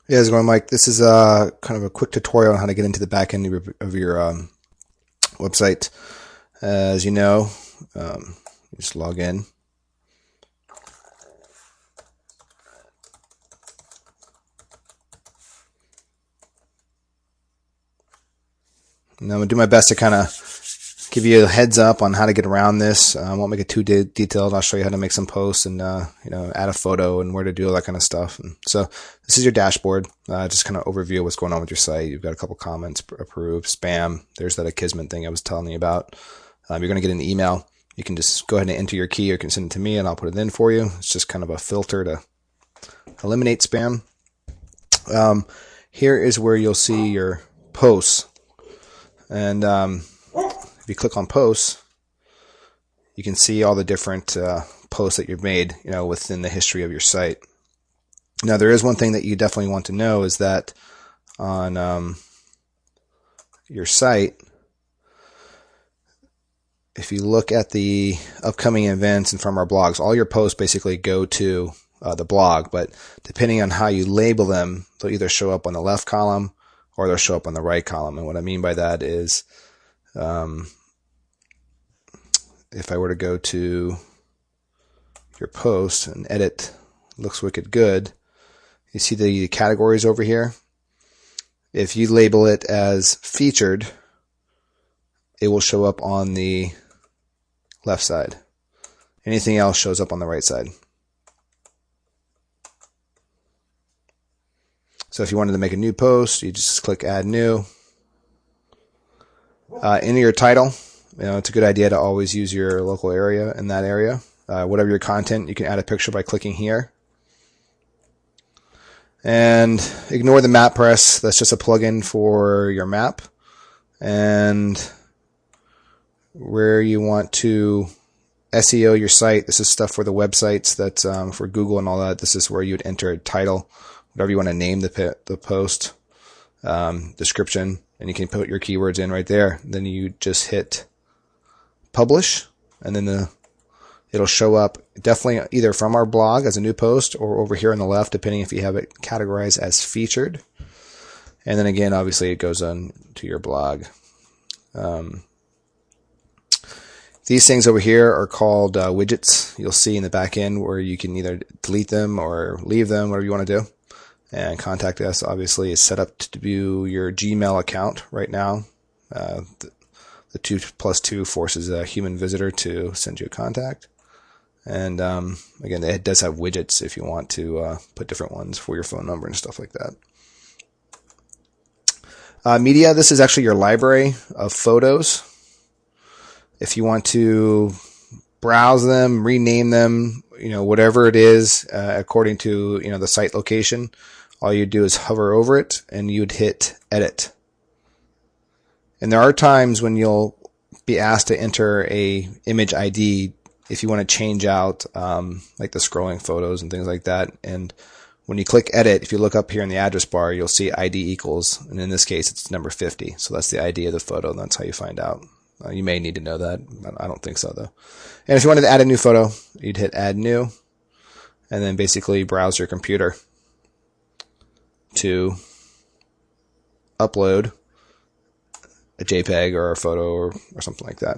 Yeah, how's it going, Mike? This is kind of a quick tutorial on how to get into the back end of your website. As you know, you just log in. And I'm going to do my best to kind of give you a heads up on how to get around this. I won't make it too detailed. I'll show you how to make some posts and add a photo and where to do all that kind of stuff. And so this is your dashboard. Just kind of overview what's going on with your site. You've got a couple comments, approved, spam. There's that Akismet thing I was telling you about. You're going to get an email. You can just go ahead and enter your key, or you can send it to me and I'll put it in for you. It's just kind of a filter to eliminate spam. Here is where you'll see your posts. And if you click on posts, you can see all the different posts that you've made, within the history of your site. Now, there is one thing that you definitely want to know is that on your site, if you look at the upcoming events and from our blogs, all your posts basically go to the blog, but depending on how you label them, they'll either show up on the left column or they'll show up on the right column. And what I mean by that is, if I were to go to your post and edit, looks wicked good, you see the categories over here. If you label it as featured, it will show up on the left side. Anything else shows up on the right side. So if you wanted to make a new post, you just click add new. In your title, it's a good idea to always use your local area in that area. Whatever your content, you can add a picture by clicking here. And ignore the map press. That's just a plugin for your map. And where you want to SEO your site, this is stuff for the websites that's for Google and all that. This is where you'd enter a title, whatever you want to name the post, description, and you can put your keywords in right there. Then you just hit publish, and then it'll show up definitely either from our blog as a new post or over here on the left, depending if you have it categorized as featured. And then again, obviously, it goes on to your blog. These things over here are called widgets. You'll see in the back end where you can either delete them or leave them, whatever you want to do. And contact us, obviously, is set up to do your Gmail account right now. The 2+2 forces a human visitor to send you a contact. And again, it does have widgets if you want to put different ones for your phone number and stuff like that. Media, this is actually your library of photos. If you want to browse them, rename them, whatever it is, according to, the site location, all you do is hover over it and you'd hit edit. And there are times when you'll be asked to enter a image ID if you want to change out, like the scrolling photos and things like that. And when you click edit, if you look up here in the address bar, you'll see ID equals, and in this case, it's number 50. So that's the ID of the photo, and that's how you find out. You may need to know that. I don't think so, though. And if you wanted to add a new photo, you'd hit add new, and then basically browse your computer to upload a JPEG or a photo or something like that.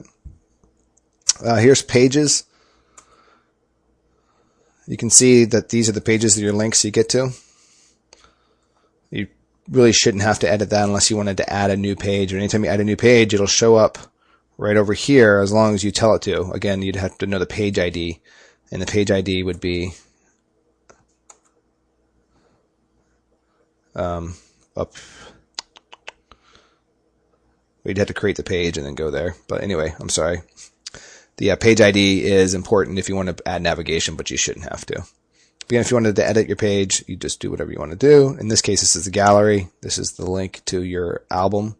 Here's pages. You can see that these are the pages that your links you get to. You really shouldn't have to edit that unless you wanted to add a new page. Or anytime you add a new page, it'll show up right over here as long as you tell it to. Again, you'd have to know the page ID, and the page ID would be up. We'd have to create the page and then go there. But anyway, I'm sorry. The page ID is important if you want to add navigation, but you shouldn't have to. Again, if you wanted to edit your page, you just do whatever you want to do. In this case, this is the gallery. This is the link to your album.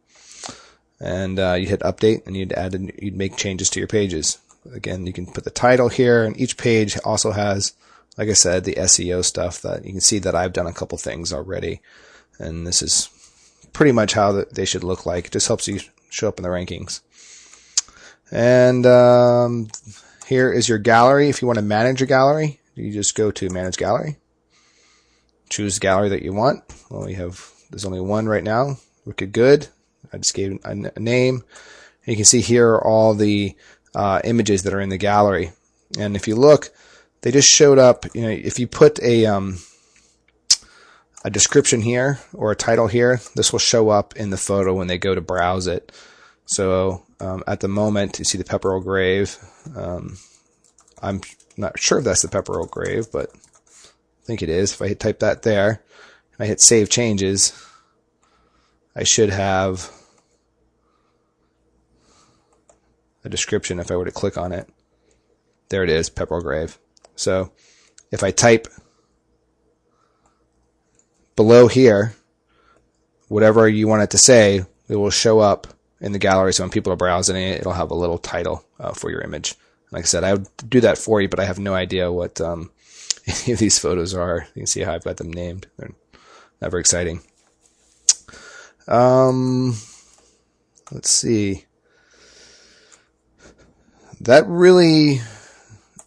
And you hit update, and you'd make changes to your pages. Again, you can put the title here, and each page also has, like I said, the SEO stuff that you can see that I've done a couple things already. And this is pretty much how they should look like. It just helps you show up in the rankings. And here is your gallery. If you want to manage your gallery, you just go to Manage Gallery. choose the gallery that you want. Well, there's only one right now. Wicked Good. I just gave a name. And you can see here are all the images that are in the gallery. And if you look, they just showed up. If you put a description here or a title here, this will show up in the photo when they go to browse it. So at the moment, you see the Pepperell Grave. I'm not sure if that's the Pepperell Grave, but I think it is. If I type that there, and I hit Save Changes, I should have a description if I were to click on it. There it is, Pepperell Grave. So if I type below here, whatever you want it to say, it will show up in the gallery. So when people are browsing it, it'll have a little title for your image. Like I said, I would do that for you, but I have no idea what any of these photos are. You can see how I've got them named. They're not very exciting. Let's see. That really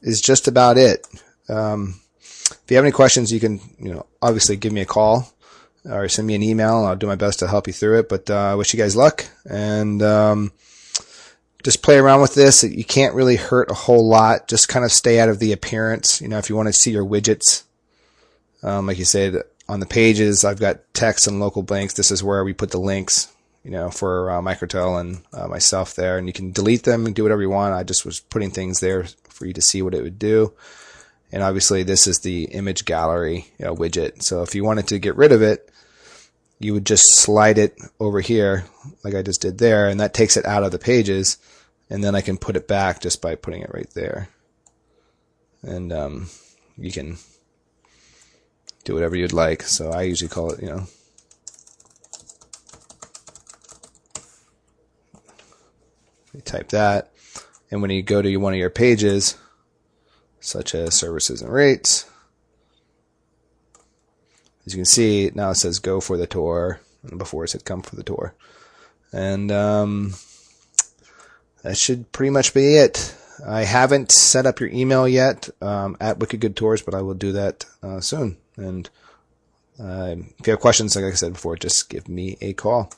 is just about it. If you have any questions, you can, obviously give me a call or send me an email, and I'll do my best to help you through it. But I wish you guys luck, and just play around with this. You can't really hurt a whole lot. Just kind of stay out of the appearance. If you want to see your widgets, like you said, on the pages, I've got text and local blanks. This is where we put the links, for Microtel and myself there. And you can delete them and do whatever you want. I just was putting things there for you to see what it would do. And obviously, this is the image gallery widget. So if you wanted to get rid of it, you would just slide it over here like I just did there, and that takes it out of the pages. And then I can put it back just by putting it right there. And you can do whatever you'd like. So I usually call it, you type that. And when you go to one of your pages, such as services and rates, as you can see, now it says go for the tour, and before it said come for the tour. And that should pretty much be it. I haven't set up your email yet at Wicked Good Tours, but I will do that soon. And if you have questions, like I said before, just give me a call.